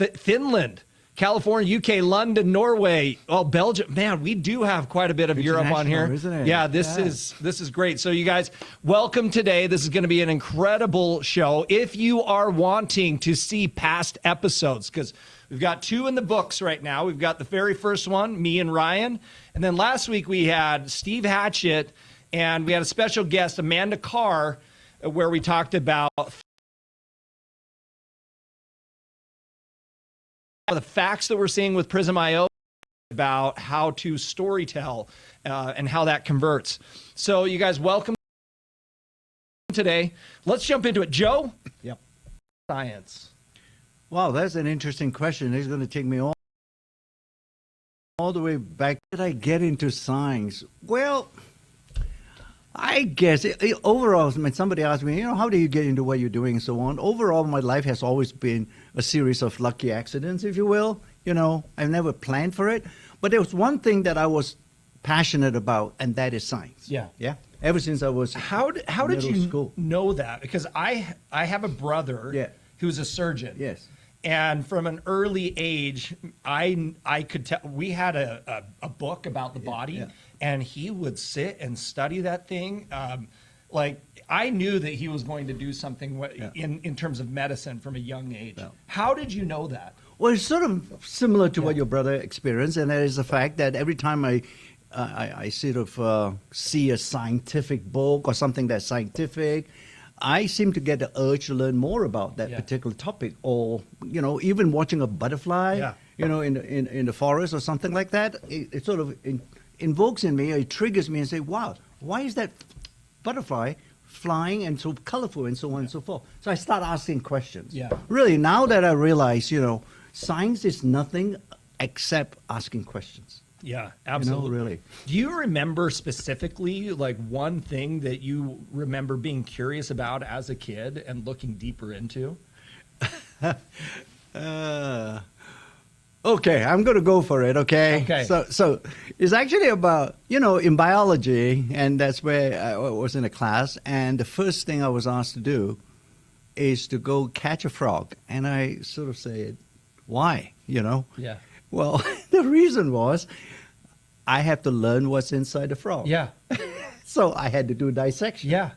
Finland, California, UK, London, Norway, Belgium. Man, we do have quite a bit of Europe on here. Isn't it? Yeah, this is great. So you guys, welcome today. This is going to be an incredible show. If you are wanting to see past episodes, because we've got 2 in the books right now. We've got the very first one, me and Ryan. And then last week we had Steve Hatchett, and we had a special guest, Amanda Carr, where we talked about the facts that we're seeing with Prism IO, about how to storytell and how that converts. So you guys, welcome today. Let's jump into it. Joe? Yep. Science. Wow, that's an interesting question. It's going to take me all the way back. How did I get into science? Well, I guess overall, when somebody asked me, how do you get into what you're doing and so on, overall, my life has always been a series of lucky accidents, if you will. I've never planned for it. But there was one thing that I was passionate about, and that is science. Yeah. Yeah. Ever since I was How did you know that? Because I have a brother who's a surgeon. Yes. And from an early age, I could tell. We had a book about the body, and he would sit and study that thing. Like, I knew that he was going to do something in terms of medicine from a young age. Yeah. How did you know that? Well, it's sort of similar to what your brother experienced, and that is the fact that every time I sort of see a scientific book or something that's scientific, I seem to get the urge to learn more about that particular topic, or even watching a butterfly, in the forest or something like that. It sort of invokes in me, it triggers me, and say, "Wow, why is that butterfly flying and so colorful and so on and so forth?" So I start asking questions. Yeah. Really, now that I realize, science is nothing except asking questions. Yeah, absolutely. Really. Do you remember specifically, like, one thing that you remember being curious about as a kid and looking deeper into? Okay, I'm going to go for it, okay? Okay. So it's actually about, in biology, and that's where I was in a class, and the first thing I was asked to do is to go catch a frog. And I sort of said, why, Yeah. Well, the reason was I have to learn what's inside the frog. Yeah. So I had to do a dissection. Yeah.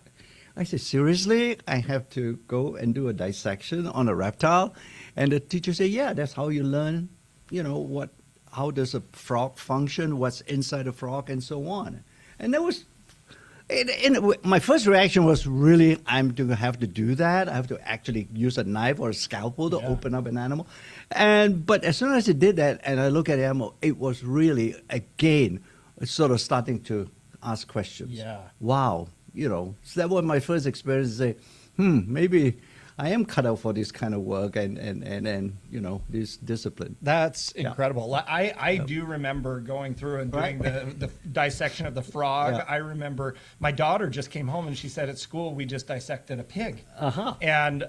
I said, seriously? I have to go and do a dissection on a reptile? And the teacher said, yeah, that's how you learn, how does a frog function, what's inside a frog, and so on. And that was, my first reaction was really, I'm going to have to do that. I have to actually use a knife or a scalpel to open up an animal. But as soon as I did that, and I look at the animal, it was really, again, sort of starting to ask questions. Yeah. Wow. So that was my first experience to say, maybe I am cut out for this kind of work and this discipline. That's incredible. I do remember going through and doing the dissection of the frog. Yeah. I remember my daughter just came home and she said at school we just dissected a pig. Uh-huh. And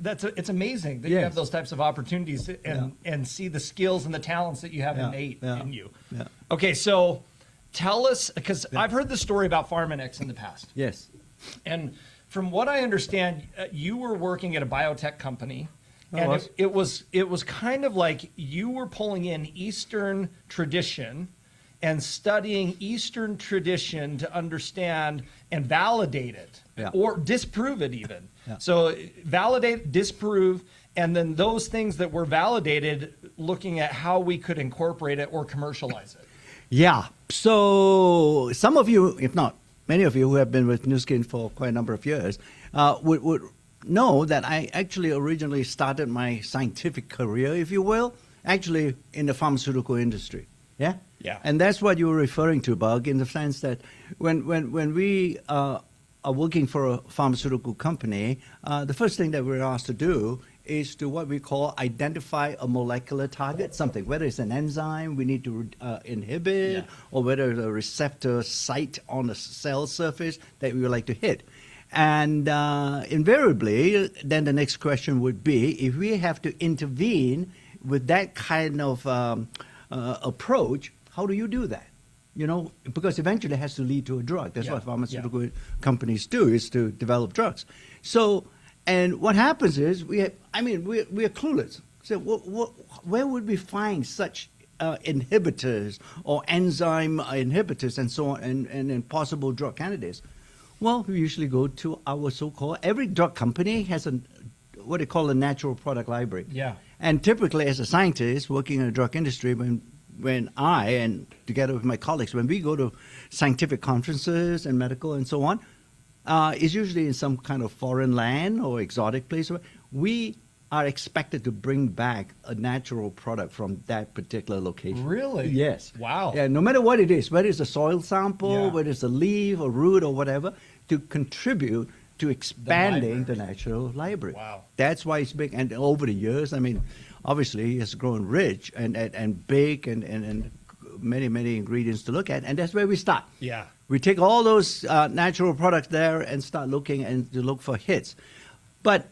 it's amazing that you have those types of opportunities and see the skills and the talents that you have innate in you. Yeah. Okay, so tell us, because I've heard the story about Pharmanex in the past. Yes. And from what I understand, you were working at a biotech company, and it was kind of like you were pulling in Eastern tradition and studying Eastern tradition to understand and validate it, or disprove it even. Yeah. So validate, disprove, and then those things that were validated, looking at how we could incorporate it or commercialize it. Yeah. So some of you, if not many of you who have been with Nu Skin for quite a number of years, would know that I actually originally started my scientific career, if you will, actually in the pharmaceutical industry. Yeah? Yeah. And that's what you were referring to, Bug, in the sense that when we are working for a pharmaceutical company, the first thing that we're asked to do is to what we call identify a molecular target, something, whether it's an enzyme we need to inhibit, or whether it's a receptor site on the cell surface that we would like to hit. And invariably, then the next question would be, if we have to intervene with that kind of approach, how do you do that? Because eventually it has to lead to a drug. That's what pharmaceutical companies do, is to develop drugs. So, and what happens is we're clueless. So where would we find such inhibitors or enzyme inhibitors and so on and possible drug candidates? Well, we usually go to our so-called, every drug company has what they call a natural product library. Yeah. And typically as a scientist working in the drug industry, when I, and together with my colleagues, when we go to scientific conferences and medical and so on, it's usually in some kind of foreign land or exotic place. We are expected to bring back a natural product from that particular location. Really? Yes. Wow. Yeah, no matter what it is, whether it's a soil sample, Yeah. whether it's a leaf or root or whatever, to contribute to expanding the natural library. Wow. That's why it's big. And over the years, I mean, obviously it's grown rich and big and many, many ingredients to look at. And that's where we start. Yeah. We take all those natural products there and start looking and to look for hits. But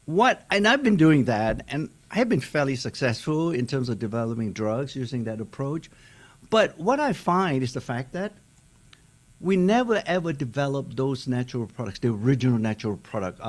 and I've been doing that, and I have been fairly successful in terms of developing drugs using that approach. But what I find is the fact that we never ever developed those natural products, the original natural product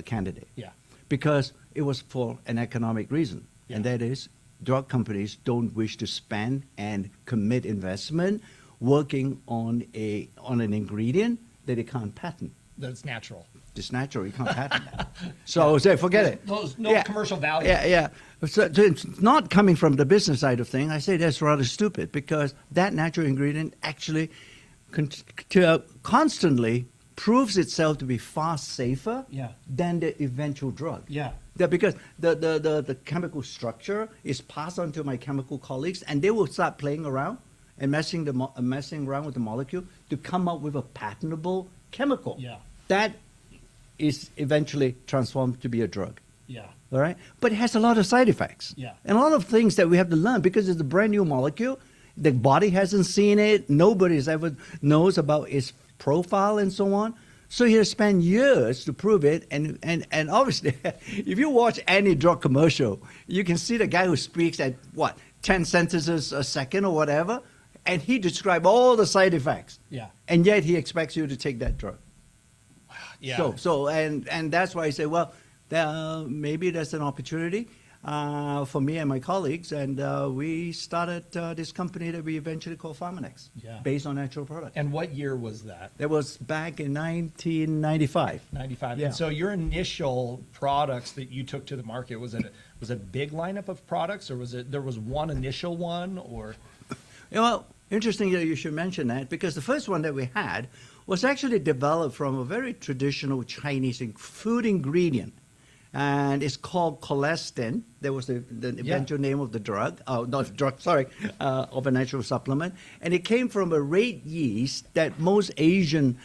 candidate. Yeah. Because it was for an economic reason, Yeah. and that is drug companies don't wish to spend and commit investment working on an ingredient that they can't patent. That's natural. It's natural. You can't patent that. So say, forget it. There's no commercial value. Yeah. So it's not coming from the business side of things. I say that's rather stupid because that natural ingredient actually constantly proves itself to be far safer Yeah. than the eventual drug. Yeah. Because the chemical structure is passed on to my chemical colleagues, and they will start playing around and messing around with the molecule to come up with a patentable chemical. Yeah. That is eventually transformed to be a drug. Yeah. All right? But it has a lot of side effects. Yeah. And a lot of things that we have to learn because it's a brand new molecule. The body hasn't seen it. Nobody's ever knows about its profile and so on. So you have to spend years to prove it. And obviously, if you watch any drug commercial, you can see the guy who speaks at, 10 sentences a second or whatever, and he describes all the side effects. Yeah. And yet he expects you to take that drug. Yeah. So and that's why I say, well, maybe there's an opportunity for me and my colleagues, and we started this company that we eventually called Pharmanex, based on natural products. And what year was that? That was back in 1995. 95. Yeah. And so your initial products that you took to the market, was it a big lineup of products, or there was one initial one, or? Well, interesting that you should mention that, because the first one that we had was actually developed from a very traditional Chinese food ingredient. And it's called colistin. That was the eventual name of the drug. Not drug, sorry, of a natural supplement. And it came from a red yeast that most Asian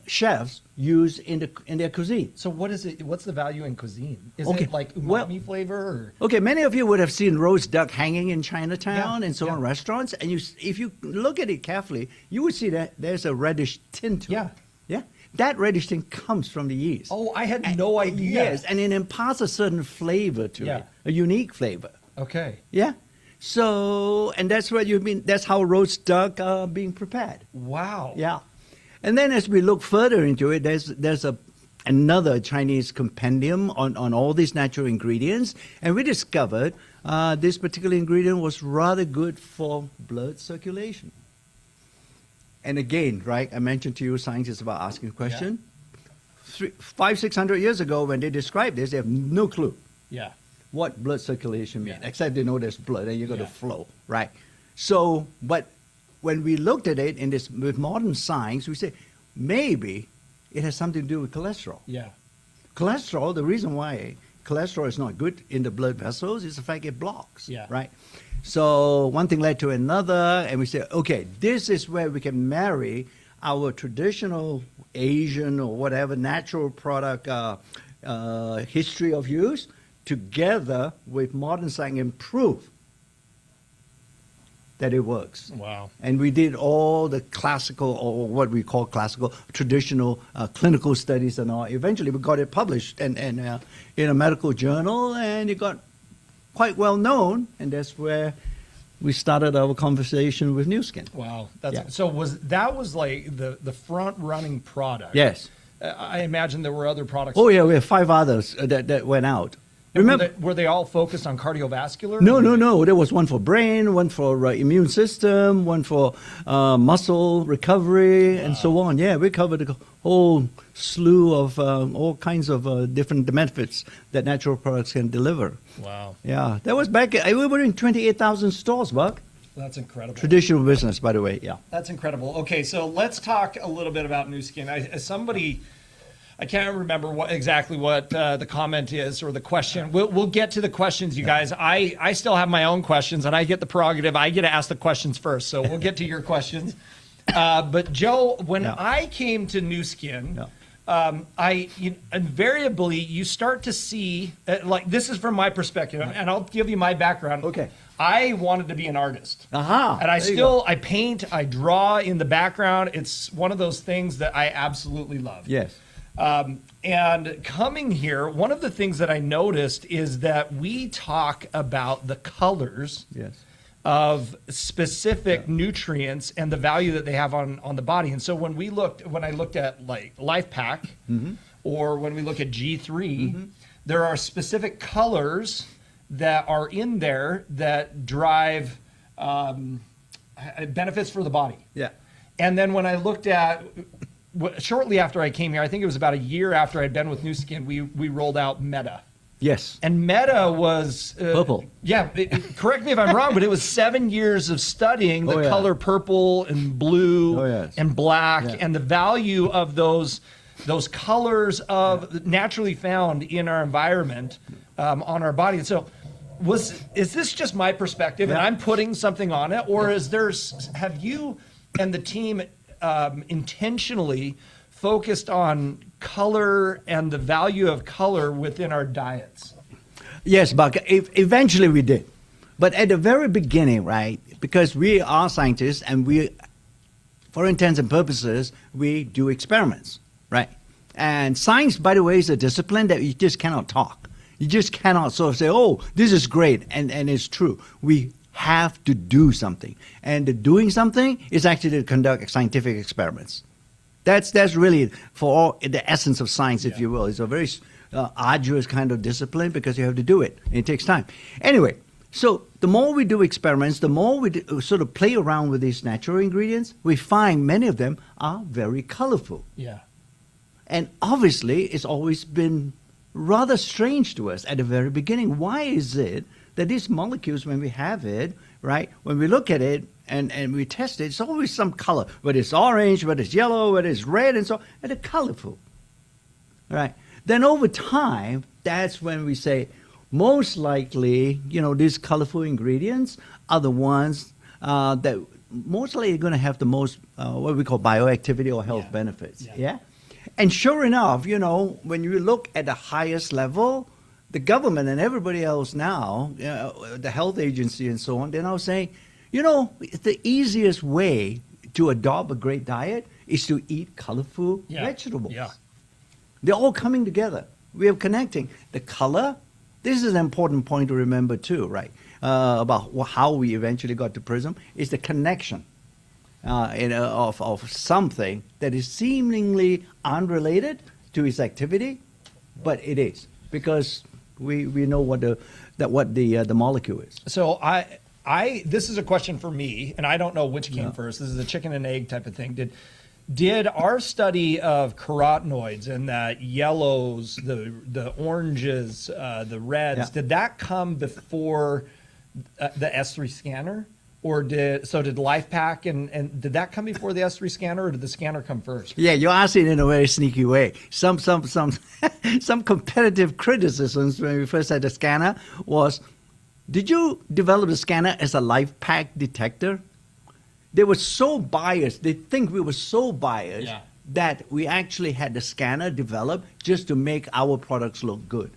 chefs use in their cuisine. So what is it? What's the value in cuisine? Is Okay, it like umami flavor? Or? Okay, many of you would have seen roast duck hanging in Chinatown and so on restaurants. And if you look at it carefully, you would see that there's a reddish tint to it. Yeah. That reddish thing comes from the yeast. Oh, I had no idea. Yes, and it imparts a certain flavor to it, a unique flavor. Okay. Yeah. So, and that's what you mean. That's how roast duck are being prepared. Wow. Yeah. And then as we look further into it, there's another Chinese compendium on all these natural ingredients, and we discovered this particular ingredient was rather good for blood circulation. And again, right, I mentioned to you scientists about asking a question. 500-600 years ago, when they described this, they have no clue what blood circulation means, except they know there's blood and you're going to flow, right? So, but when we looked at it with modern science, we say maybe it has something to do with cholesterol. Yeah. Cholesterol, the reason why cholesterol is not good in the blood vessels is the fact it blocks, right? So one thing led to another, and we said, okay, this is where we can marry our traditional Asian or whatever natural product history of use together with modern science and prove that it works. Wow. And we did all the classical, or what we call classical, traditional clinical studies and all. Eventually we got it published in a medical journal, and it got quite well known, and that's where we started our conversation with New Skin. Wow. So that was like the front running product. Yes. I imagine there were other products. Oh yeah, we have 5 others that went out. Remember, were they all focused on cardiovascular? no. There was one for brain, one for immune system, one for muscle recovery, and so on. Yeah, we covered a whole slew of all kinds of different benefits that natural products can deliver. Wow. Yeah, that was back. We were in 28,000 stores, Buck. That's incredible. Traditional business, by the way. Yeah. That's incredible. Okay, so let's talk a little bit about Nu Skin. I can't remember exactly what the comment is or the question. We'll get to the questions, you guys. I still have my own questions, and I get the prerogative. I get to ask the questions first, so we'll get to your questions. But Joe, when I came to Nu Skin, invariably you start to see, like this is from my perspective, and I'll give you my background. Okay. I wanted to be an artist. Aha. And I paint, I draw in the background. It's one of those things that I absolutely love. Yes. And coming here, one of the things that I noticed is that we talk about the colors of specific nutrients and the value that they have on the body. And so when I looked at like Life Pack or when we look at G3, there are specific colors that are in there that drive benefits for the body. Yeah. And then when I looked at shortly after I came here, I think it was about a year after I'd been with Nu Skin, we rolled out Meta. Yes. And Meta was purple. Yeah, correct me if I'm wrong, but it was 7 years of studying the color purple and blue and black and the value of those colors of naturally found in our environment on our body. And so is this just my perspective and I'm putting something on it, or have you and the team intentionally focused on color and the value of color within our diets? Yes, Buck. Eventually we did. But at the very beginning, right, because we are scientists and for intents and purposes, we do experiments, right? And science, by the way, is a discipline that you just cannot talk. You just cannot sort of say, oh, this is great, and it's true. We have to do something. And the doing something is actually to conduct scientific experiments. That's really the essence of science, if you will. It's a very arduous kind of discipline because you have to do it, and it takes time. Anyway, so the more we do experiments, the more we sort of play around with these natural ingredients, we find many of them are very colorful. Yeah. And obviously, it's always been rather strange to us at the very beginning. Why is it that these molecules, when we have it, right, when we look at it and we test it, it's always some color, whether it's orange, whether it's yellow, whether it's red, and so on, and they're colorful, right? Then over time, that's when we say, most likely, these colorful ingredients are the ones that most likely are going to have the most, what we call bioactivity or health benefits, yeah? And sure enough, when you look at the highest level, the government and everybody else now, the health agency and so on, they're now saying, the easiest way to adopt a great diet is to eat colorful vegetables. Yeah. They're all coming together. We are connecting. The color, this is an important point to remember too, right? About how we eventually got to Prism, is the connection of something that is seemingly unrelated to its activity, but it is, because we know what the molecule is. So this is a question for me, and I don't know which came first. This is a chicken and egg type of thing. Did our study of carotenoids and the yellows, the oranges, the reds, did that come before the S3 scanner? Or did Life Pack and did that come before the S3 scanner, or did the scanner come first? Yeah, you're asking in a very sneaky way. Some competitive criticisms when we first had the scanner was, did you develop the scanner as a Life Pack detector? They were so biased. They think we were so biased that we actually had the scanner developed just to make our products look good.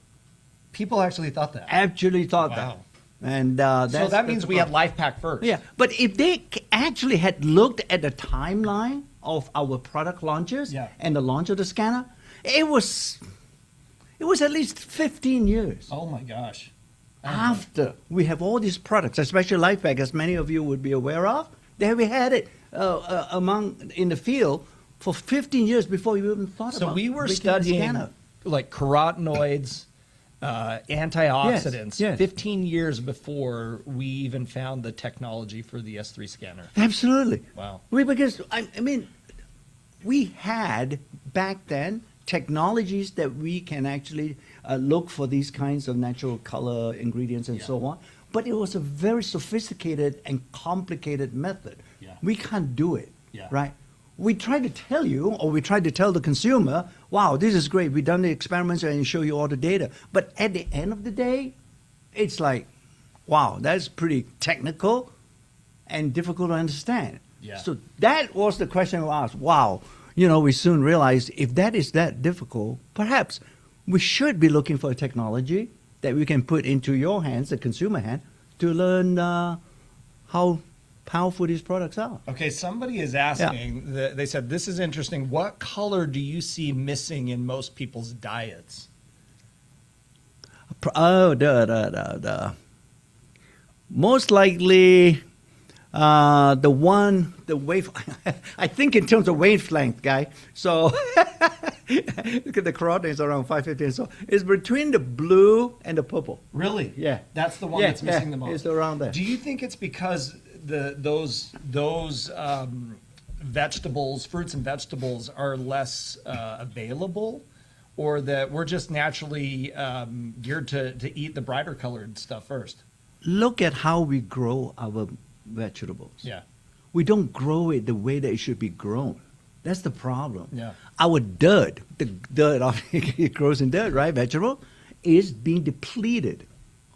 People actually thought that. Actually thought that. And so that means we had Life Pack first. Yeah, but if they actually had looked at the timeline of our product launches and the launch of the scanner, it was at least 15 years. Oh my gosh. After we have all these products, especially Life Pack, as many of you would be aware of, there we had it in the field for 15 years before you even thought about it. So we were studying like carotenoids antioxidants Yes. 15 years before we even found the technology for the S3 scanner. Absolutely. Wow. Because, I mean, we had back then technologies that we can actually look for these kinds of natural color ingredients and so on. But it was a very sophisticated and complicated method. Yeah. We can't do it, Yeah. right? We try to tell you, or we try to tell the consumer, wow, this is great. We've done the experiments and show you all the data. But at the end of the day, it's like, wow, that's pretty technical and difficult to understand. Yeah. So that was the question we asked. Wow, we soon realized if that is that difficult, perhaps we should be looking for a technology that we can put into your hands, the consumer hand, to learn how powerful these products are. Okay, somebody is asking, they said, this is interesting. What color do you see missing in most people's diets? Oh, most likely the wave, I think in terms of wavelength, guy. So look at the carotene is around 550. So it's between the blue and the purple. Really? Yeah. That's the one that's missing the most. It's around there. Do you think it's because those vegetables, fruits and vegetables are less available, or that we're just naturally geared to eat the brighter colored stuff first? Look at how we grow our vegetables. Yeah. We don't grow it the way that it should be grown. That's the problem. Yeah. Our dirt, the dirt, it grows in dirt, right? Vegetable, is being depleted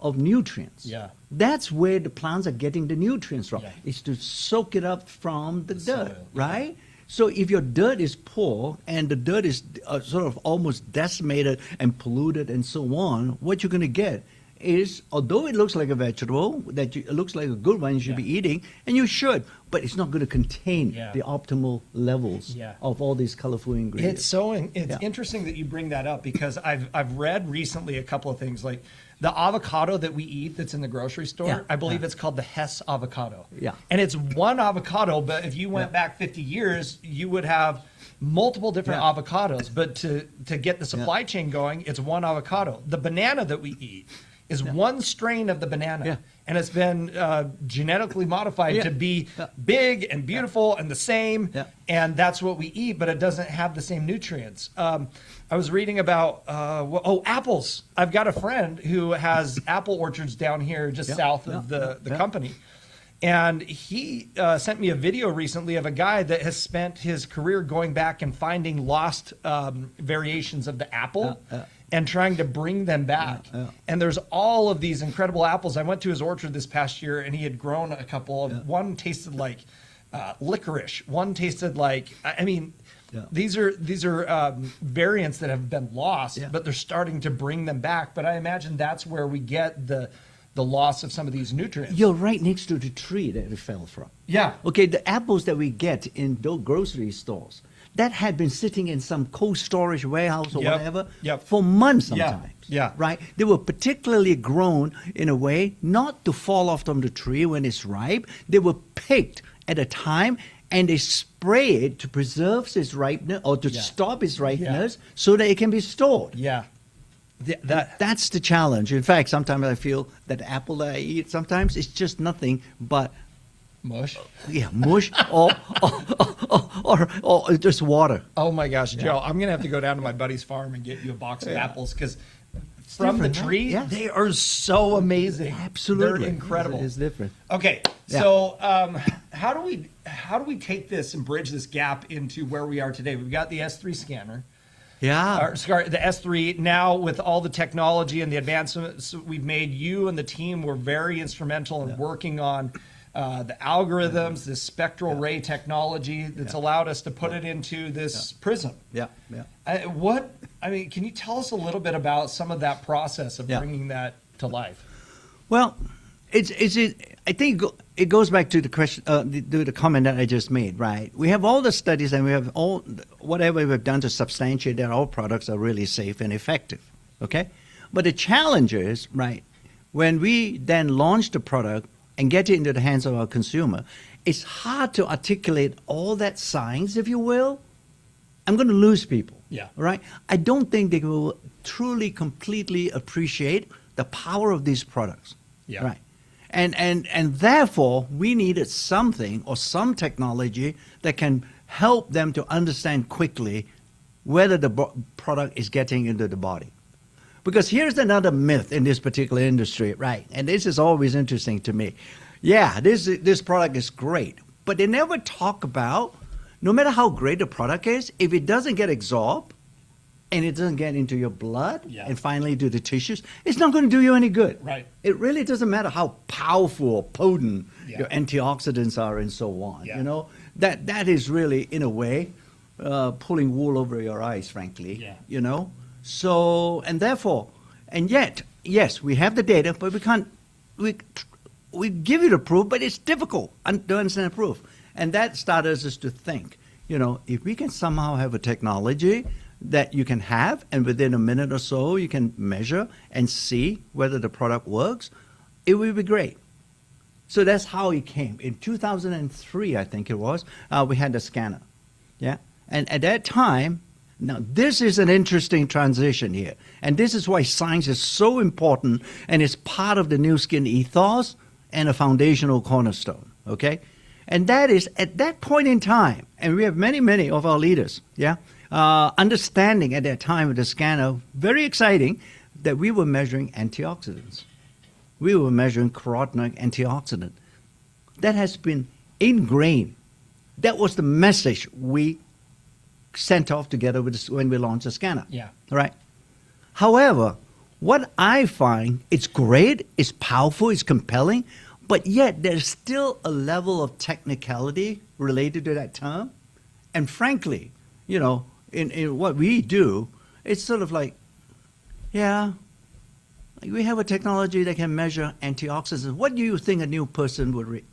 of nutrients. Yeah. That's where the plants are getting the nutrients from. Yeah. Is to soak it up from the dirt, soil, right? So if your dirt is poor and the dirt is sort of almost decimated and polluted and so on, what you're going to get is, although it looks like a vegetable, it looks like a good one you should be eating, and you should, but it's not going to contain the optimal levels of all these colorful ingredients. It's so interesting that you bring that up, because I've read recently a couple of things, like the avocado that we eat that's in the grocery store. I believe it's called the Hess avocado. Yeah. And it's one avocado, but if you went back 50 years, you would have multiple different avocados. But to get the supply chain going, it's one avocado. The banana that we eat is one strain of the banana, and it's been genetically modified to be big and beautiful and the same, and that's what we eat, but it doesn't have the same nutrients. I was reading about, apples. I've got a friend who has apple orchards down here just south of the company. And he sent me a video recently of a guy that has spent his career going back and finding lost variations of the apple and trying to bring them back. And there's all of these incredible apples. I went to his orchard this past year, and he had grown a couple of, one tasted like licorice. One tasted like, these are variants that have been lost, but they're starting to bring them back. But I imagine that's where we get the loss of some of these nutrients. You're right next to the tree that it fell from. Yeah. Okay, the apples that we get in those grocery stores, that had been sitting in some cold storage warehouse or whatever for months sometimes. Yeah. Right? They were particularly grown in a way not to fall off from the tree when it's ripe. They were picked at a time, and they spray it to preserve its ripeness or to stop its ripeness so that it can be stored. Yeah. That's the challenge. In fact, sometimes I feel that the apple that I eat sometimes is just nothing but mush. Yeah, mush or just water. Oh my gosh, Joe! I'm gonna have to go down to my buddy's farm and get you a box of apples, because from the tree, they are so amazing. Absolutely, they're incredible. It's different. Okay, so how do we take this and bridge this gap into where we are today? We've got the S3 scanner. Yeah. The S3, now with all the technology and the advancements we've made, you and the team were very instrumental in working on the algorithms, this spectral ray technology that's allowed us to put it into this Prism. Yeah. Can you tell us a little bit about some of that process of bringing that to life? Well, I think it goes back to the question, the comment that I just made, right? We have all the studies, and we have all whatever we've done to substantiate that all products are really safe and effective, okay? But the challenge is, right, when we then launch the product and get it into the hands of our consumer, it's hard to articulate all that science, if you will, I'm going to lose people. Yeah. Right? I don't think they will truly, completely appreciate the power of these products. Yeah. Right. And therefore, we needed something or some technology that can help them to understand quickly whether the product is getting into the body. Because here's another myth in this particular industry, right? And this is always interesting to me. Yeah, this product is great, but they never talk about, no matter how great the product is, if it doesn't get absorbed and it doesn't get into your blood and finally to the tissues, it's not going to do you any good. Right. It really doesn't matter how powerful or potent your antioxidants are and so on. Yeah. You know, that is really, in a way, pulling wool over your eyes, frankly. Yeah. You know? So, and therefore, and yet, yes, we have the data, but we can't, we give you the proof, but it's difficult to understand the proof. And that started us to think, you know, if we can somehow have a technology that you can have, and within a minute or so, you can measure and see whether the product works, it would be great. So that's how it came. In 2003, I think it was, we had the scanner. Yeah. And at that time, now, this is an interesting transition here. And this is why science is so important and it's part of the New Skin ethos and a foundational cornerstone, okay? And that is, at that point in time, and we have many, many of our leaders, understanding at that time of the scanner, very exciting, that we were measuring antioxidants. We were measuring carotenoid antioxidant. That has been ingrained. That was the message we sent off together with this, when we launched the scanner. Yeah. Right. However, what I find, it's great, it's powerful, it's compelling, but yet there's still a level of technicality related to that term. And frankly, you know, in what we do, it's sort of like, yeah, we have a technology that can measure antioxidants. What do you think a new person would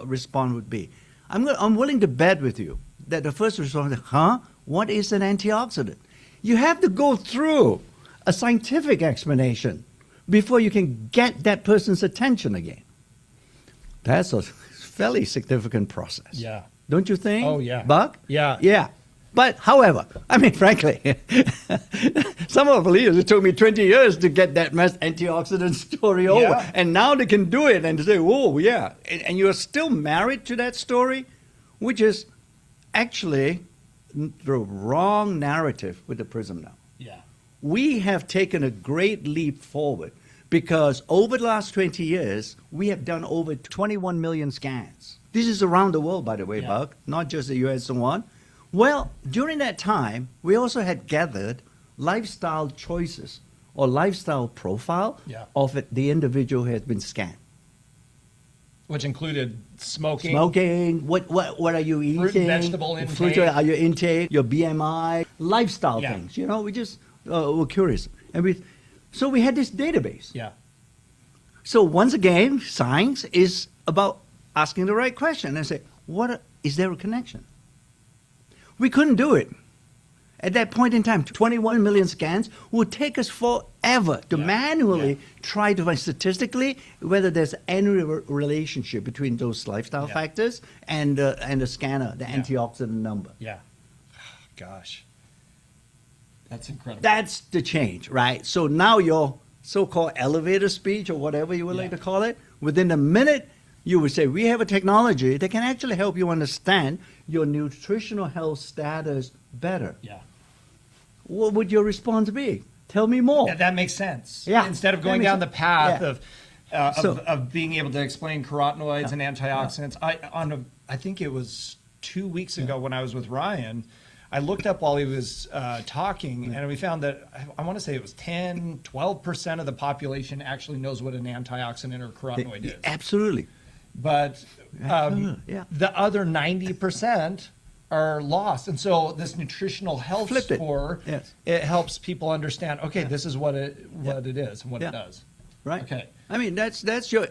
respond would be? I'm willing to bet with you that the first response is, huh? What is an antioxidant? You have to go through a scientific explanation before you can get that person's attention again. That's a fairly significant process. Yeah. Don't you think? Oh, yeah. Buck? Yeah. Yeah. But, however, I mean, frankly, some of the leaders, it took me 20 years to get that antioxidant story over. Yeah. And now they can do it and say, whoa, yeah. And you're still married to that story, which is actually the wrong narrative with the Prism now. Yeah. We have taken a great leap forward because over the last 20 years, we have done over 21 million scans. This is around the world, by the way, Buck, not just the US and so on. Well, during that time, we also had gathered lifestyle choices or lifestyle profile of the individual who has been scanned. Which included smoking. Smoking, what are you eating? Fruit and vegetable intake. Fruit, are your intake, your BMI, lifestyle things. You know, we just were curious. And so we had this database. Yeah. So once again, science is about asking the right question and say, is there a connection? We couldn't do it. At that point in time, 21 million scans would take us forever to manually try to find statistically whether there's any relationship between those lifestyle factors and the scanner, the antioxidant number. Yeah. Gosh. That's incredible. That's the change, right? So now your so-called elevator speech or whatever you would like to call it, within a minute, you would say, we have a technology that can actually help you understand your nutritional health status better. Yeah. What would your response be? Tell me more. Yeah, that makes sense. Yeah. Instead of going down the path Yeah. of being able to explain carotenoids and antioxidants, I think it was 2 weeks ago when I was with Ryan, I looked up while he was talking, and we found that, I want to say it was 10, 12% of the population actually knows what an antioxidant or carotenoid is. Absolutely. But the other 90% are lost. And so this nutritional health score, it helps people understand, okay, this is what it is and what it does. Right. Okay. I mean, that's your,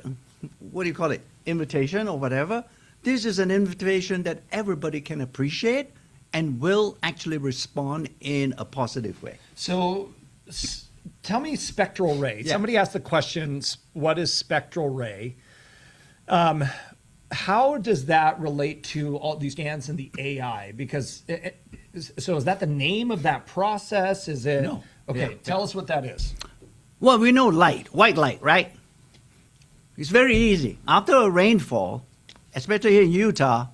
what do you call it, invitation or whatever. This is an invitation that everybody can appreciate and will actually respond in a positive way. So tell me spectral ray. Yeah. Somebody asked the question, what is spectral ray? How does that relate to all these scans and the AI? Because So is that the name of that process? Is it? No. Okay, Yeah. tell us what that is. Well, we know light, white light, right? It's very easy. After a rainfall, especially here in Utah,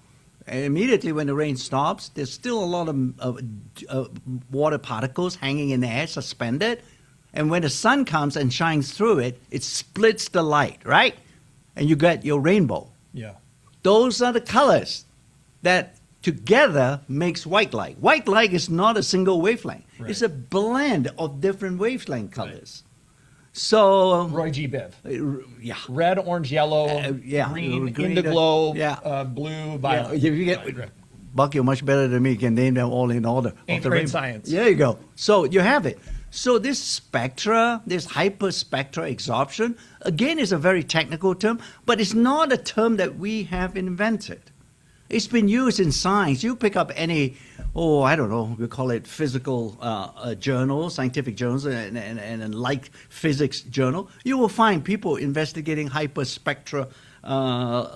immediately when the rain stops, there's still a lot of water particles hanging in the air, suspended. And when the sun comes and shines through it, it splits the light, right? And you get your rainbow. Yeah. Those are the colors that together makes white light. White light is not a single wavelength. Right. It's a blend of different wavelength colors. So, Roy G. Biv. yeah. Red, orange, yellow, Yeah. green, Green, indiglo, yeah. blue, violet. Yeah, you get, Right. Buck, you're much better than me. You can name them all in order. Eighth the grade rainbow. science. There you go. So you have it. So this spectra, this hyperspectral absorption, again, is a very technical term, but it's not a term that we have invented. It's been used in science. You pick up any, I don't know, we call it physical journals, scientific journals, and like physics journal, you will find people investigating hyperspectra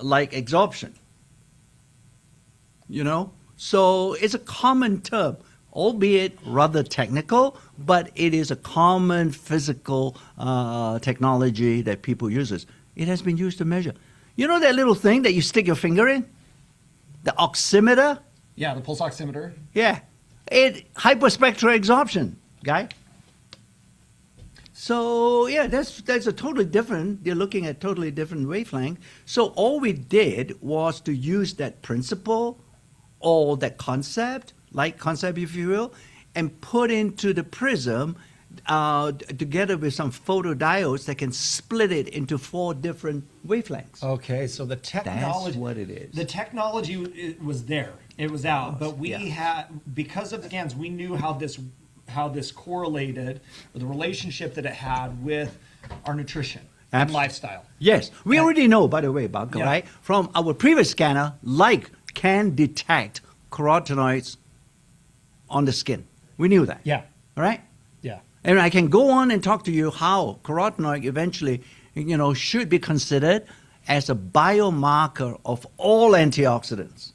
like absorption. You know? So it's a common term, albeit rather technical, but it is a common physical technology that people uses. It has been used to measure. You know that little thing that you stick your finger in? The oximeter? Yeah, the pulse oximeter. Yeah. Hyperspectral absorption, guy. So, yeah, that's a totally different, they're looking at totally different wavelength. So all we did was to use that principle or that concept, light concept, if you will, and put into the prism together with some photodiodes that can split it into 4 different wavelengths. Okay, so the technology. That's what it is. The technology was there. It was out, but we yeah. had, because of the scans, we knew how this correlated, or the relationship that it had with our nutrition and lifestyle. Yes, we already know, by the way, Buck, Yeah. right? From our previous scanner, light can detect carotenoids on the skin. We knew that. Yeah, All right? yeah. And I can go on and talk to you how carotenoid eventually, should be considered as a biomarker of all antioxidants.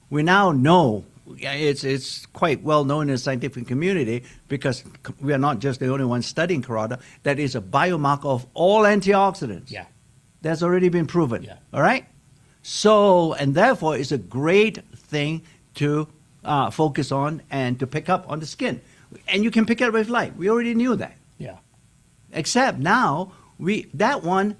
We now know, it's quite well known in the scientific community because we are not just the only ones studying carotenoid, that is a biomarker of all antioxidants. Yeah. That's already been proven. Yeah. All right? So, and therefore, it's a great thing to focus on and to pick up on the skin. And you can pick it up with light. We already knew that. Yeah. Except now, that one,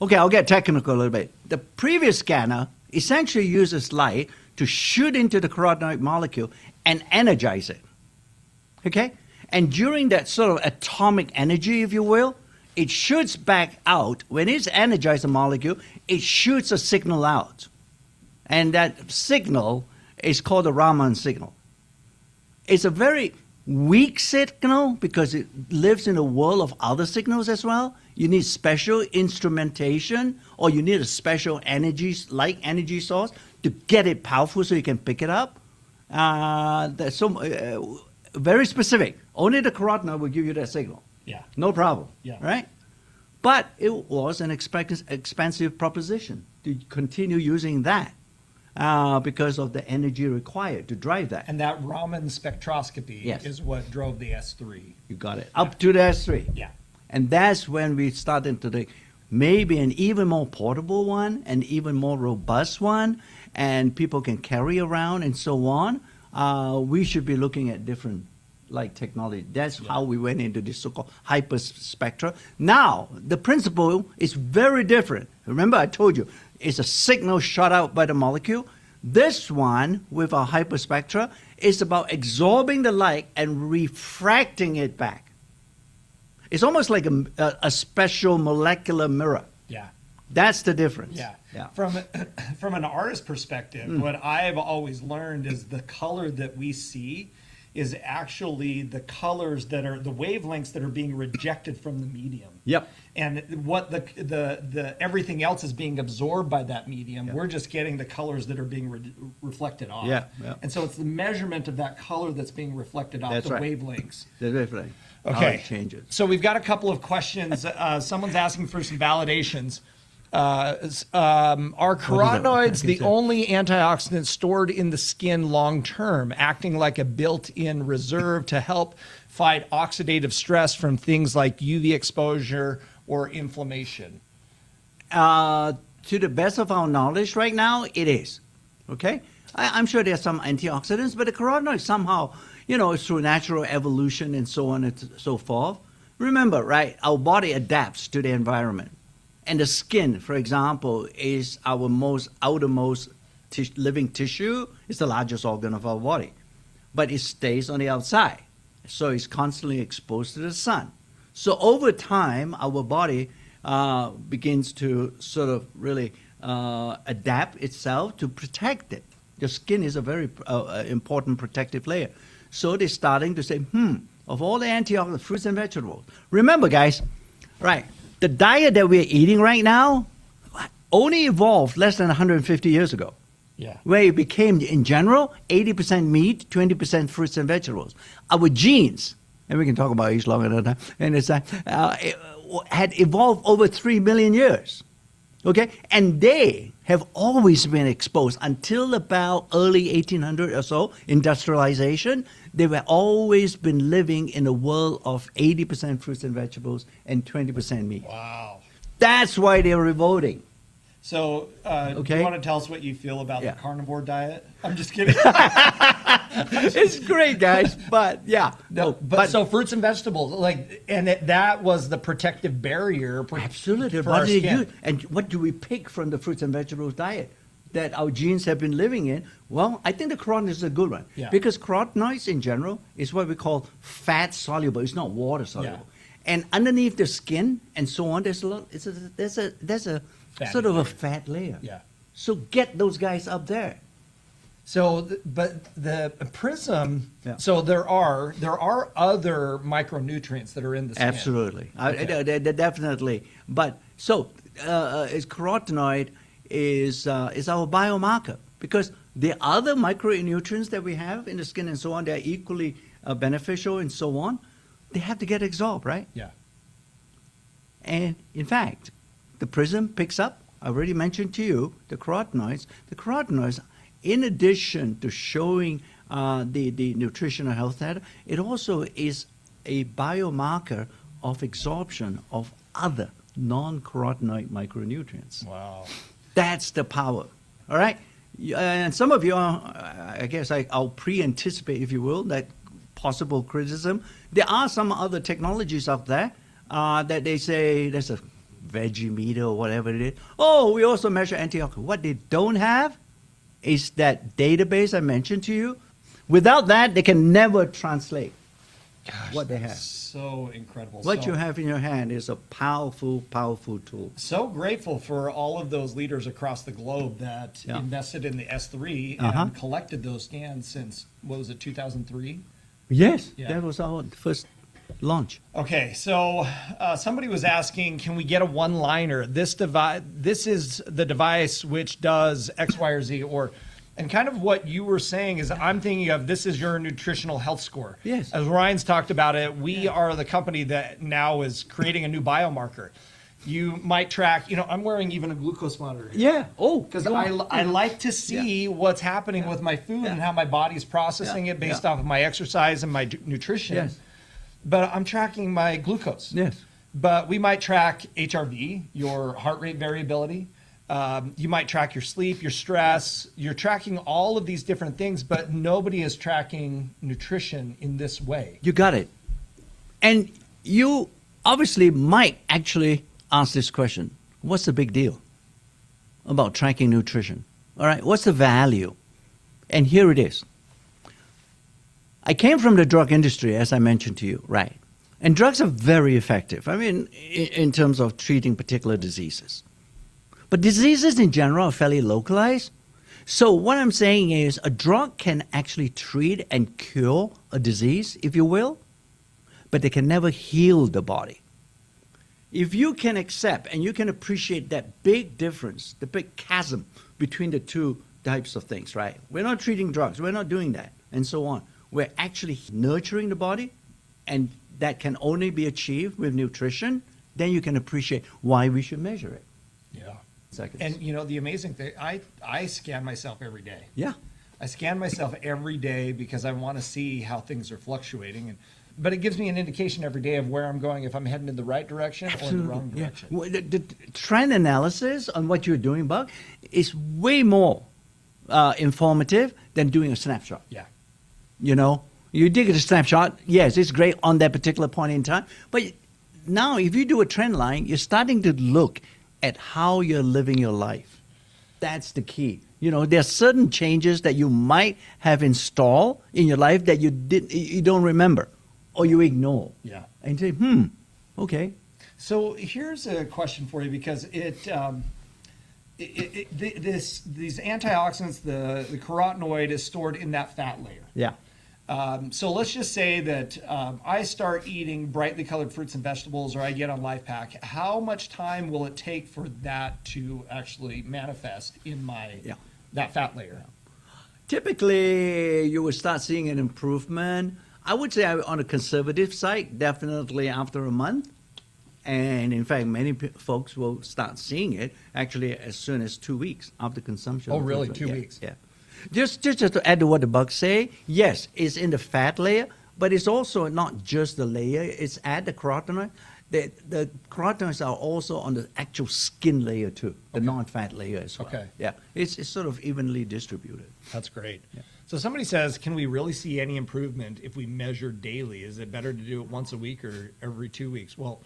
okay, I'll get technical a little bit. The previous scanner essentially uses light to shoot into the carotenoid molecule and energize it. Okay? And during that sort of atomic energy, if you will, it shoots back out. When it's energized the molecule, it shoots a signal out. And that signal is called the Raman signal. It's a very weak signal because it lives in a world of other signals as well. You need special instrumentation or you need a special energy, like energy source to get it powerful so you can pick it up. That's very specific. Only the carotenoid will give you that signal. Yeah. No problem. Yeah. Right? But it was an expensive proposition to continue using that because of the energy required to drive that. And that Raman spectroscopy Yes. is what drove the S3. You got it. Up to the S3. Yeah. And that's when we started to think maybe an even more portable one, an even more robust one, and people can carry around and so on. We should be looking at different light technology. That's how we went into this so-called hyperspectra. Now, the principle is very different. Remember I told you, it's a signal shot out by the molecule. This one, with our hyperspectra, is about absorbing the light and refracting it back. It's almost like a special molecular mirror. Yeah. That's the difference. Yeah. Yeah. From an artist perspective, what I've always learned is the color that we see is actually the colors that are the wavelengths that are being rejected from the medium. Yep. And what the everything else is being absorbed by that medium. Yep. We're just getting the colors that are being reflected off. Yeah, yeah. And so it's the measurement of that color that's being reflected off, That's the right. wavelengths. The difference. How Okay. it changes. So we've got a couple of questions. Someone's asking for some validations. Are carotenoids the only antioxidant stored in the skin long term, acting like a built-in reserve to help fight oxidative stress from things like UV exposure or inflammation? To the best of our knowledge right now, it is. Okay? I'm sure there's some antioxidants, but the carotenoids somehow, through natural evolution and so on and so forth. Remember, right, our body adapts to the environment. And the skin, for example, is our outermost living tissue. It's the largest organ of our body. But it stays on the outside. So it's constantly exposed to the sun. So over time, our body begins to sort of really adapt itself to protect it. Your skin is a very important protective layer. So they're starting to say, of all the antioxidants, fruits and vegetables. Remember, guys, right, the diet that we're eating right now only evolved less than 150 years ago. Yeah. Where it became, in general, 80% meat, 20% fruits and vegetables. Our genes, and we can talk about each longer than that, and it's it had evolved over 3 million years. Okay? And they have always been exposed until about early 1800 or so, industrialization. They were always been living in a world of 80% fruits and vegetables and 20% meat. Wow. That's why they're revolting. So, do you want to tell us what you feel about the carnivore diet? I'm just kidding. It's great, guys, but yeah. But so fruits and vegetables, that was the protective barrier. Absolutely. For our skin. And what do we pick from the fruits and vegetables diet that our genes have been living in? Well, I think the carotenoids is a good one. Yeah. Because carotenoids in general is what we call fat soluble. It's not water soluble. Yeah. And underneath the skin and so on, there's a Fatty sort of layer. a fat layer. Yeah. So get those guys up there. So, but the Prism. Yeah. So there are other micronutrients that are in the skin. Absolutely. Okay. They're definitely. But so is carotenoid is our biomarker, because the other micronutrients that we have in the skin and so on, they're equally beneficial and so on. They have to get absorbed, right? Yeah. And in fact, the Prism picks up, I already mentioned to you, the carotenoids. The carotenoids, in addition to showing the nutritional health data, it also is a biomarker of absorption of other non-carotenoid micronutrients. Wow. That's the power. All right? And some of you are, I guess I'll pre-anticipate, if you will, that possible criticism. There are some other technologies out there that they say there's a veggie meter or whatever it is. Oh, we also measure antioxidant. What they don't have is that database I mentioned to you. Without that, they can never translate what they have. So incredible. What you have in your hand is a powerful, powerful tool. So grateful for all of those leaders across the globe that invested in the S3 and collected those scans since, what was it, 2003? Yes, Yeah. that was our first launch. Okay, so somebody was asking, can we get a one-liner? This is the device which does X, Y, or Z, and kind of what you were saying is I'm thinking of this is your nutritional health score. Yes. As Ryan's talked about it, we are the company that now is creating a new biomarker. You might track, I'm wearing even a glucose monitor here. Yeah. Oh, Because I like to see what's happening with my food and how my body's processing it based off of my exercise and my nutrition. Yes. But I'm tracking my glucose. Yes. But we might track HRV, your heart rate variability. You might track your sleep, your stress. You're tracking all of these different things, but nobody is tracking nutrition in this way. You got it. And you obviously might actually ask this question. What's the big deal about tracking nutrition? All right, what's the value? And here it is. I came from the drug industry, as I mentioned to you, right? And drugs are very effective, in terms of treating particular diseases. But diseases in general are fairly localized. So what I'm saying is a drug can actually treat and cure a disease, if you will, but they can never heal the body. If you can accept and you can appreciate that big difference, the big chasm between the two types of things, right? We're not treating drugs. We're not doing that, and so on. We're actually nurturing the body, and that can only be achieved with nutrition. Then you can appreciate why we should measure it. Yeah. seconds. And the amazing thing, I scan myself every day. Yeah. I scan myself every day because I want to see how things are fluctuating, but it gives me an indication every day of where I'm going, if I'm heading in the right direction or in the wrong direction. Well, the trend analysis on what you're doing, Buck, is way more informative than doing a snapshot. Yeah. You dig at a snapshot, yes, it's great on that particular point in time, but now if you do a trend line, you're starting to look at how you're living your life. That's the key. There are certain changes that you might have installed in your life that you don't remember or you ignore. Yeah. And you say, okay. So here's a question for you, because these antioxidants, the carotenoid is stored in that fat layer. Yeah. So let's just say that I start eating brightly colored fruits and vegetables, or I get on LifePak. How much time will it take for that to actually manifest in that fat layer? Typically, you will start seeing an improvement. I would say on a conservative side, definitely after a month. And in fact, many folks will start seeing it actually as soon as 2 weeks after consumption. Oh, really? Yeah, 2 weeks? Yeah. Just to add to what the bugs say, yes, it's in the fat layer, but it's also not just the layer. It's at the carotenoid. The carotenoids are also on the actual skin layer too, the non-fat layer as well. Okay. Yeah, it's sort of evenly distributed. That's great. Yeah. So somebody says, can we really see any improvement if we measure daily? Is it better to do it once a week or every 2 weeks? Well,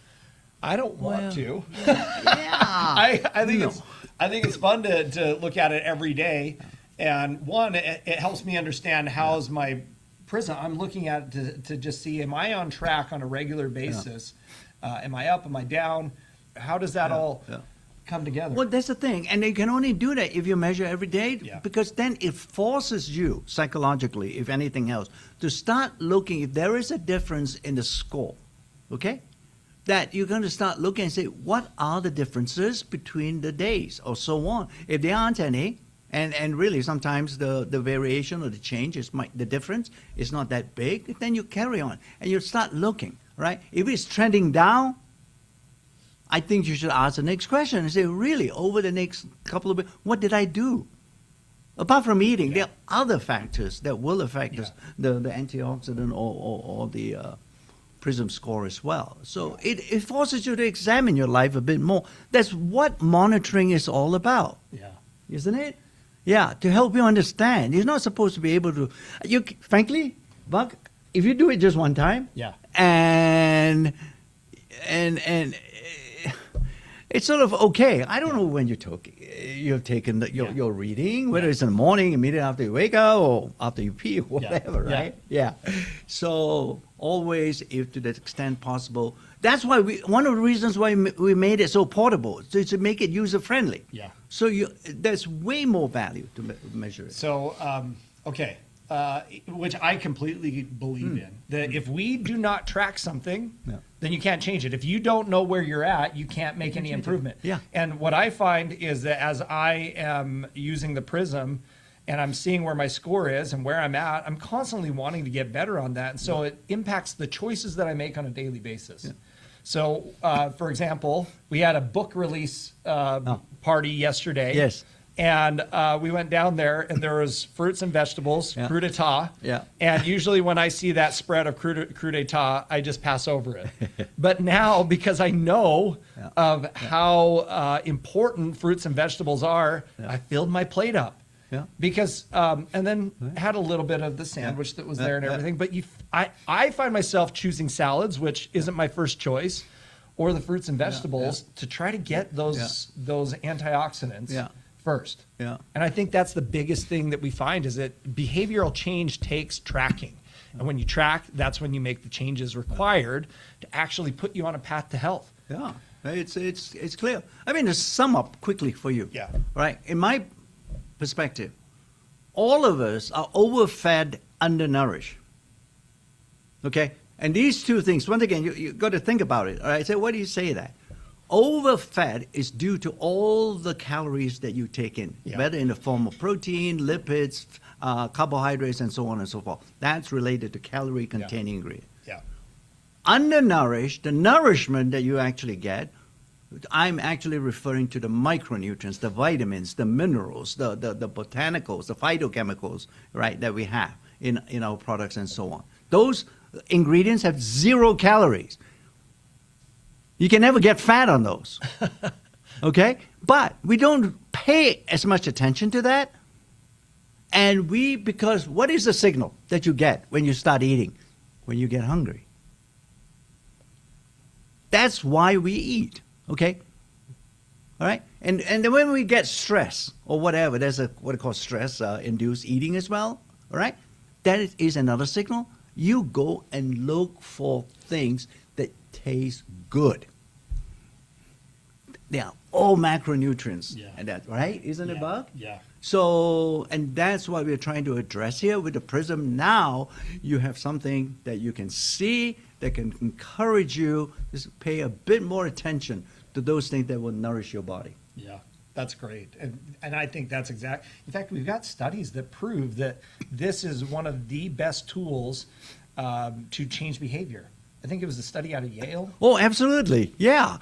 I don't want to. Yeah. I think it's fun to look at it every day. And one, it helps me understand how's my Prism. I'm looking at it to just see, am I on track on a regular basis? Am I up? Am I down? How does that all come together? Well, that's the thing. And you can only do that if you measure every day, because then it forces you psychologically, if anything else, to start looking if there is a difference in the score, okay? That you're going to start looking and say, what are the differences between the days or so on? If there aren't any, and really sometimes the variation or the change, the difference is not that big, then you carry on and you start looking, right? If it's trending down, I think you should ask the next question and say, really, over the next couple of weeks, what did I do? Apart from eating, there are other factors that will affect the antioxidant or the Prism score as well. So it forces you to examine your life a bit more. That's what monitoring is all about. Yeah. Isn't it? Yeah, to help you understand. You're not supposed to be able to, frankly, Buck, if you do it just one time, and it's sort of okay. I don't know when you've taken your reading, whether it's in the morning, immediately after you wake up, or after you pee, or whatever, right? Yeah. So always, if to the extent possible, that's why one of the reasons why we made it so portable, to make it user friendly. Yeah. So there's way more value to measure it. So, okay. Which I completely believe in. That if we do not track something, then you can't change it. If you don't know where you're at, you can't make any improvement. Yeah. And what I find is that as I am using the Prism and I'm seeing where my score is and where I'm at, I'm constantly wanting to get better on that. And so it impacts the choices that I make on a daily basis. Yeah. So, for example, we had a book release party yesterday. Yes. And we went down there, and there was fruits and vegetables, crudité. Yeah. And usually when I see that spread of crudité, I just pass over it. But now, because I know of how important fruits and vegetables are, I filled my plate up. Yeah. Because and then had a little bit of the sandwich that was there and everything. But I find myself choosing salads, which isn't my first choice, or the fruits and vegetables to try to get those antioxidants. Yeah. First. Yeah. And I think that's the biggest thing that we find is that behavioral change takes tracking. And when you track, that's when you make the changes required to actually put you on a path to health. Yeah. It's clear. I mean, to sum up quickly for you. Yeah. Right. In my perspective, all of us are overfed, undernourished. Okay? And these two things, once again, you got to think about it. All right? So why do you say that? Overfed is due to all the calories that you take in, whether in the form of protein, lipids, carbohydrates, and so on and so forth. That's related to calorie-containing ingredients. Yeah. Undernourished, the nourishment that you actually get, I'm actually referring to the micronutrients, the vitamins, the minerals, the botanicals, the phytochemicals, right, that we have in our products and so on. Those ingredients have 0 calories. You can never get fat on those. Okay? But we don't pay as much attention to that. And because what is the signal that you get when you start eating? When you get hungry. That's why we eat. Okay? All right? And then when we get stress or whatever, there's what I call stress induced eating as well. All right? That is another signal. You go and look for things that taste good. They are all macronutrients. Yeah. And that, right? Isn't it, Buck? Yeah. So, and that's what we're trying to address here with the Prism. Now you have something that you can see that can encourage you to pay a bit more attention to those things that will nourish your body. Yeah, that's great. And I think that's exact. In fact, we've got studies that prove that this is one of the best tools to change behavior. I think it was a study out of Yale. Oh, absolutely. Yeah.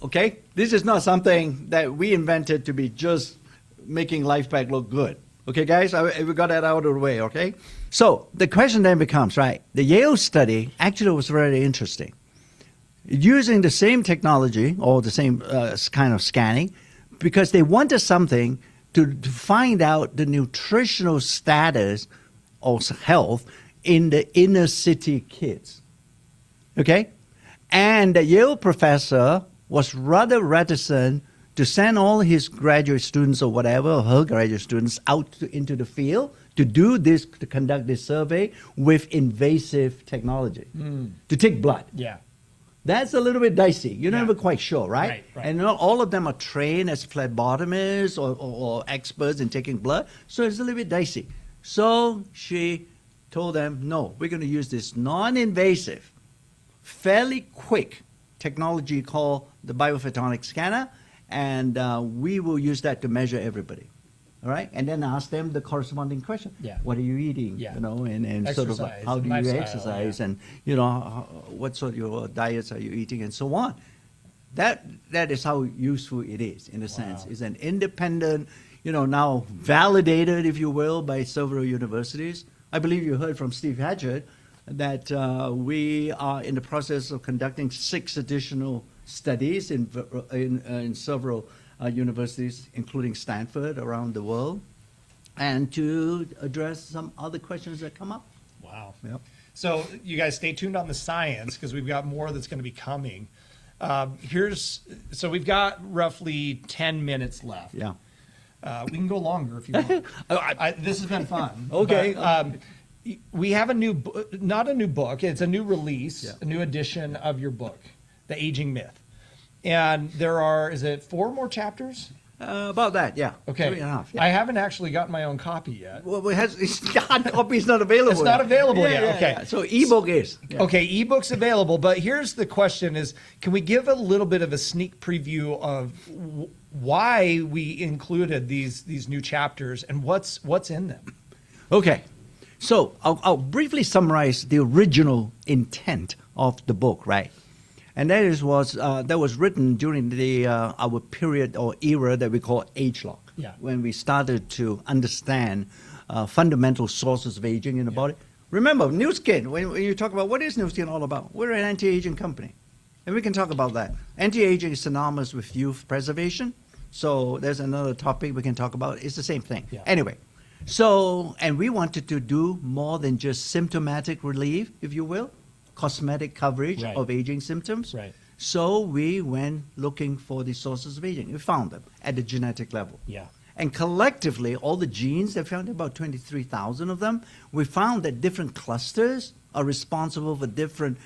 Okay, this is not something that we invented to be just making life pack look good. Okay, guys, we got that out of the way, okay? So the question then becomes, right, the Yale study actually was very interesting. Using the same technology or the same kind of scanning, because they wanted something to find out the nutritional status or health in the inner city kids. Okay? And the Yale professor was rather reticent to send all his graduate students or whatever, or her graduate students out into the field to do this, to conduct this survey with invasive technology, to take blood. Yeah. That's a little bit dicey. You're never quite sure, right? Right. And not all of them are trained as phlebotomists or experts in taking blood, so it's a little bit dicey. So she told them, no, we're going to use this non-invasive, fairly quick technology called the biophotonic scanner, and we will use that to measure everybody. All right, and then ask them the corresponding question. Yeah. What are you eating? Yeah. You know, and sort of Exercise, how do you lifestyle, exercise, yeah. and you know what sort of your diets are you eating, and so on. That is how useful it is in a sense. It's an independent, now validated, if you will, by several universities. I believe you heard from Steve Hatchett that we are in the process of conducting 6 additional studies in several universities, including Stanford, around the world, and to address some other questions that come up. Wow. Yep. So you guys stay tuned on the science because we've got more that's going to be coming. So we've got roughly 10 minutes left. Yeah. We can go longer if you want. This has been fun. Okay. But, we have not a new book. It's a new release, Yeah. a new edition of your book, The Aging Myth. And there are, is it 4 more chapters? About that, yeah. Okay. 3.5. Yeah. I haven't actually gotten my own copy yet. Well, hard copy is not available. It's not available Yeah, yet. yeah, Okay. yeah. So ebook is. Yeah. Okay, ebook's available, but here's the question is, can we give a little bit of a sneak preview of why we included these new chapters and what's in them? Okay. So I'll briefly summarize the original intent of the book, right? And that was written during our period or era that we call age lock, when we started to understand fundamental sources of aging in the body. Remember, Nu Skin, when you talk about what is Nu Skin all about, we're an anti-aging company. And we can talk about that. Anti-aging is synonymous with youth preservation. So there's another topic we can talk about. It's the same thing. Yeah. Anyway, and we wanted to do more than just symptomatic relief, if you will, cosmetic coverage of aging symptoms. Right. So we went looking for the sources of aging. We found them at the genetic level. Yeah. And collectively, all the genes, they found about 23,000 of them. We found that different clusters are responsible for different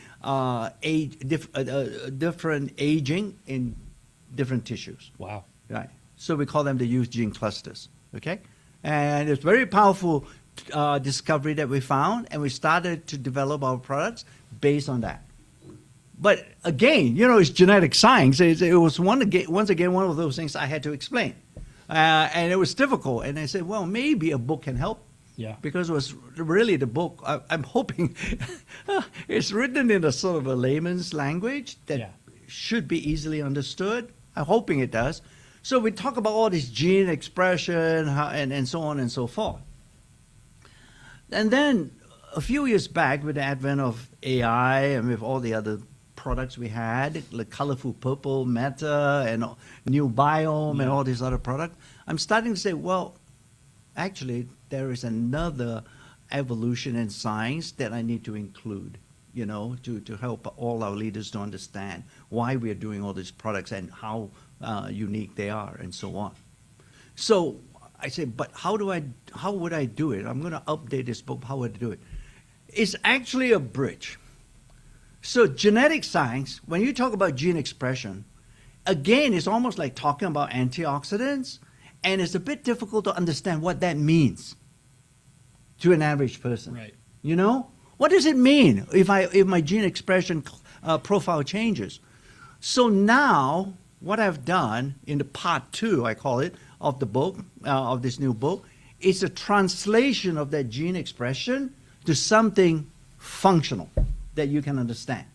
different aging in different tissues. Wow. Right. So we call them the youth gene clusters. Okay. And it's very powerful discovery that we found, and we started to develop our products based on that. But again, it's genetic science. It was once again one of those things I had to explain, and it was difficult. And I said, well, maybe a book can help. Yeah. Because it was really the book. I'm hoping it's written in a sort of a layman's language that should be easily understood. I'm hoping it does. So we talk about all this gene expression and so on and so forth. And then a few years back, with the advent of AI and with all the other products we had, like Colorful Purple, Meta, and New Biome, and all these other products, I'm starting to say, well, actually, there is another evolution in science that I need to include, to help all our leaders to understand why we are doing all these products and how unique they are and so on. So I say, but how would I do it? I'm going to update this book. How would I do it? It's actually a bridge. So genetic science, when you talk about gene expression, again, it's almost like talking about antioxidants, and it's a bit difficult to understand what that means to an average person. Right. What does it mean if my gene expression profile changes? So now, what I've done in the part 2, I call it, of the book, of this new book, is a translation of that gene expression to something functional that you can understand.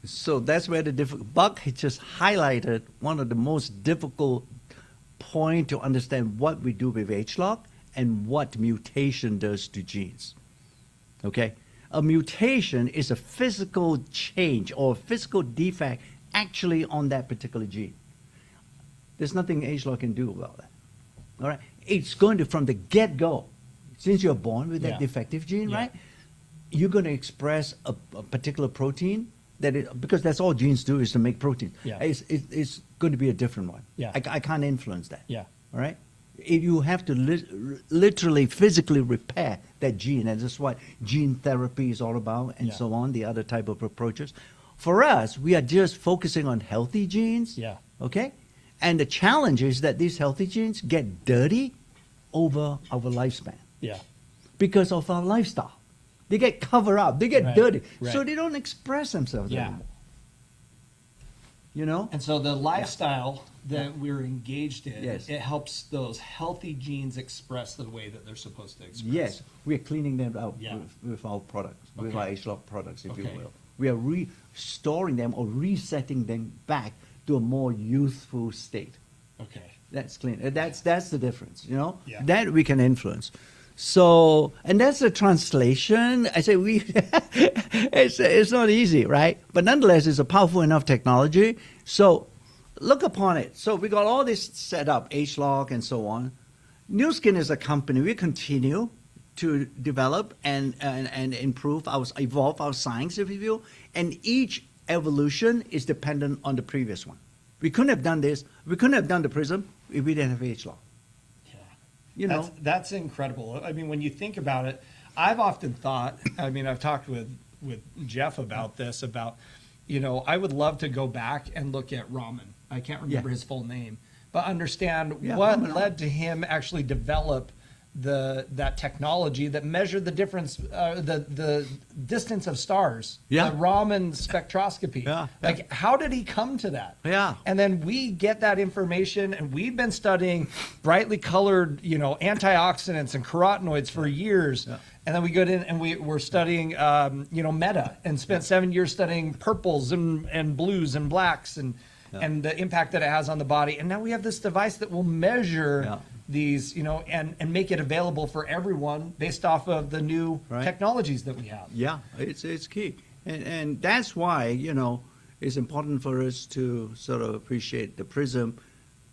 So that's where the Buck had just highlighted one of the most difficult point to understand what we do with age-lock and what mutation does to genes. Okay? A mutation is a physical change or a physical defect actually on that particular gene. There's nothing age-lock can do about that. All right? It's going to, from the get-go, since you're born with that defective gene, right? You're going to express a particular protein because that's all genes do is to make protein. Yeah. It's going to be a different one. Yeah. I can't influence that. Yeah. All right? You have to literally, physically repair that gene, and that's what gene therapy is all about, and so on, the other type of approaches. For us, we are just focusing on healthy genes, okay? And the challenge is that these healthy genes get dirty over our lifespan because of our lifestyle. They get covered up, they get dirty, so they don't express themselves anymore. And so the lifestyle that we're engaged in, Yes. it helps those healthy genes express the way that they're supposed to express. Yes, we're cleaning them out Yeah. with our products, with Okay. our age-lock products, if you Okay. will. We are restoring them or resetting them back to a more youthful state. Okay. That's clean. That's the difference, Yeah. That we can influence. So, and that's the translation. I say it's not easy, right? But nonetheless, it's a powerful enough technology. So look upon it. So we got all this set up, age-lock and so on. Nu Skin is a company. We continue to develop and improve, evolve our science, if you will. And each evolution is dependent on the previous one. We couldn't have done this. We couldn't have done the Prism if we didn't have age-lock. That's incredible. I mean, when you think about it, I've often thought, I've talked with Jeff about this, I would love to go back and look at Raman. I can't remember his full name, but understand what Raman. led to him actually develop that technology that measured the difference, the distance of stars, the Raman spectroscopy. Like, how did he come to that? And then we get that information, and we've been studying brightly colored, antioxidants and carotenoids for years. And then we go in and we're studying, Meta, and spent 7 years studying purples and blues and blacks and the impact that it has on the body. And now we have this device that will measure these, and make it available for everyone based off of the new technologies that we have. Yeah, it's key. And that's why, it's important for us to sort of appreciate the Prism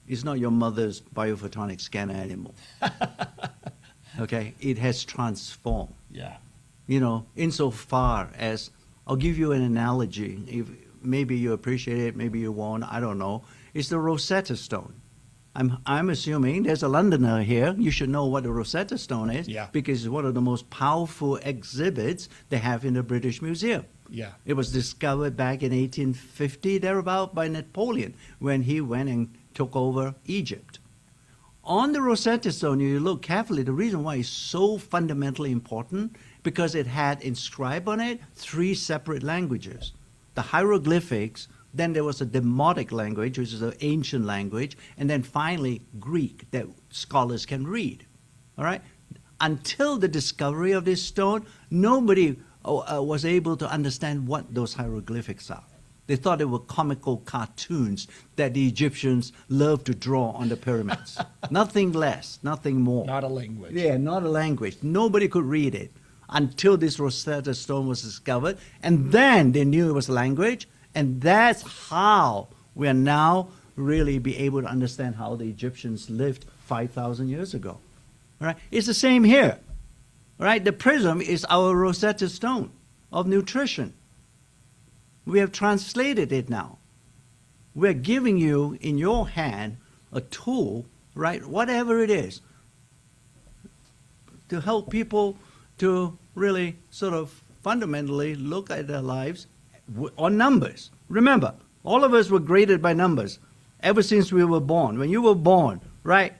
is not your mother's biophotonic scanner anymore. Okay? It has transformed. Yeah. Insofar as, I'll give you an analogy. If maybe you appreciate it, maybe you won't, I don't know. It's the Rosetta Stone. I'm assuming there's a Londoner here. You should know what the Rosetta Stone is, because it's one of the most powerful exhibits they have in the British Museum. Yeah. It was discovered back in 1850, thereabout, by Napoleon when he went and took over Egypt. On the Rosetta Stone, you look carefully, the reason why it's so fundamentally important, because it had inscribed on it 3 separate languages. The hieroglyphics, then there was a Demotic language, which is an ancient language, and then finally Greek that scholars can read. All right? Until the discovery of this stone, nobody was able to understand what those hieroglyphics are. They thought they were comical cartoons that the Egyptians loved to draw on the pyramids. Nothing less, nothing more. Not a language. Yeah, not a language. Nobody could read it until this Rosetta Stone was discovered. And then they knew it was a language. And that's how we are now really be able to understand how the Egyptians lived 5,000 years ago. All right? It's the same here. All right? The prism is our Rosetta Stone of nutrition. We have translated it now. We're giving you in your hand a tool, right, whatever it is, to help people to really sort of fundamentally look at their lives on numbers. Remember, all of us were graded by numbers ever since we were born. When you were born, right,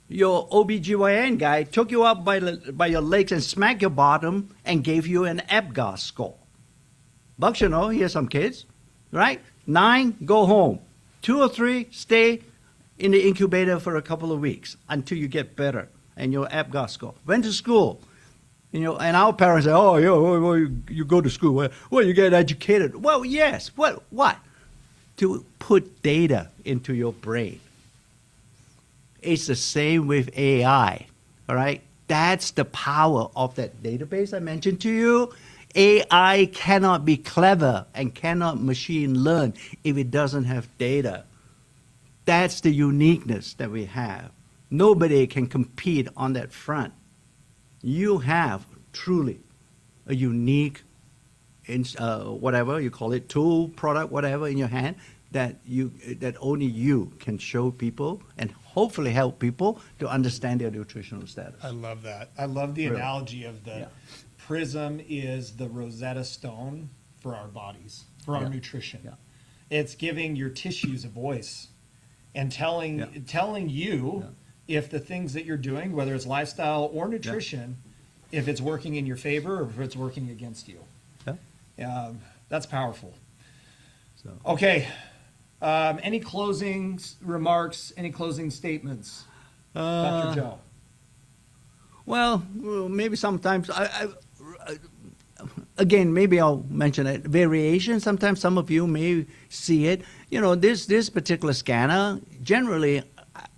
your OBGYN guy took you up by your legs and smacked your bottom and gave you an IWR score. Bucks, you know, here's some kids, right? 9, go home. 2 or 3, stay in the incubator for a couple of weeks until you get better and your IWR score. Went to school. You know, and our parents say, oh, you go to school. Well, you get educated. Well, yes. What? To put data into your brain. It's the same with AI, all right? That's the power of that database I mentioned to you. AI cannot be clever and cannot machine learn if it doesn't have data. That's the uniqueness that we have. Nobody can compete on that front. You have truly a unique, whatever you call it, tool, product, whatever in your hand that only you can show people and hopefully help people to understand their nutritional status. I love that. I love the Really. analogy of the prism is the Rosetta Stone for our bodies, for our nutrition. Yeah. It's giving your tissues a voice and telling you if the things that you're doing, whether it's lifestyle or nutrition, if it's working in your favor or if it's working against you. Yeah. That's powerful. So. Okay. Any closing remarks, any closing statements, Dr. Joe? Well, maybe sometimes again, maybe I'll mention it. Variation. Sometimes some of you may see it. You know, this particular scanner. Generally,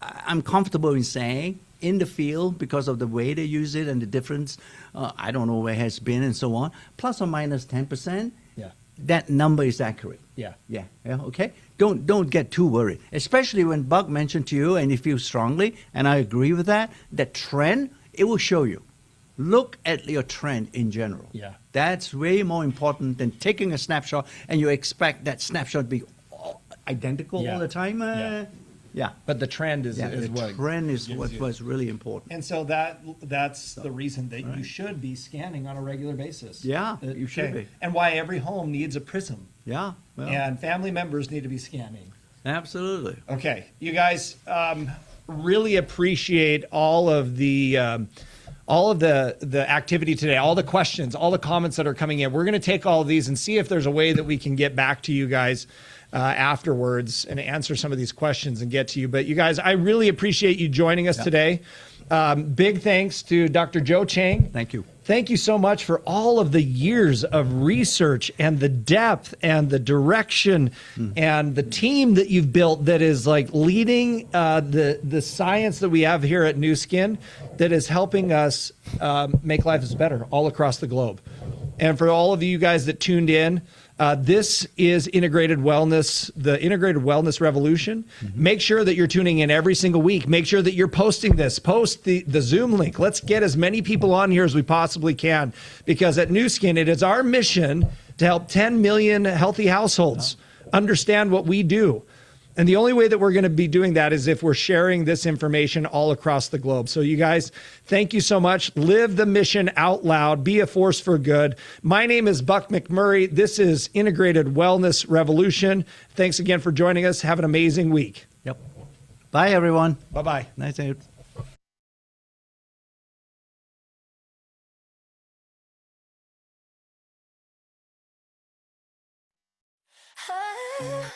I'm comfortable in saying in the field because of the way they use it and the difference. I don't know where it has been and so on. Plus or minus 10%. Yeah. That number is accurate. Yeah. Yeah. Okay. Don't get too worried, especially when Buck mentioned to you, and you feel strongly, and I agree with that. That trend, it will show you. Look at your trend in general. Yeah. That's way more important than taking a snapshot and you expect that snapshot to be identical all the time. Yeah. But the trend is the what trend is what's really important. And so that's the reason that you should be scanning on a regular basis. Yeah, you should be. And why every home needs a prism. Yeah. Well, And family members need to be scanning. absolutely. Okay, you guys, really appreciate all of the activity today, all the questions, all the comments that are coming in. We're going to take all of these and see if there's a way that we can get back to you guys afterwards and answer some of these questions and get to you. But you guys, I really appreciate you joining us today. Big thanks to Dr. Joe Chang. Thank you. Thank you so much for all of the years of research and the depth and the direction and the team that you've built that is like leading the science that we have here at Nu Skin that is helping us make lives better all across the globe. And for all of you guys that tuned in, this is Integrated Wellness, the Integrated Wellness Revolution. Make sure that you're tuning in every single week. Make sure that you're posting this. Post the Zoom link. Let's get as many people on here as we possibly can, because at Nu Skin, it is our mission to help 10 million healthy households understand what we do. And the only way that we're going to be doing that is if we're sharing this information all across the globe. So you guys, thank you so much. Live the mission out loud. Be a force for good. My name is Buck McMurray. This is Integrated Wellness Revolution. Thanks again for joining us. Have an amazing week. Yep. Bye, everyone. Bye-bye. Nice day. Ah.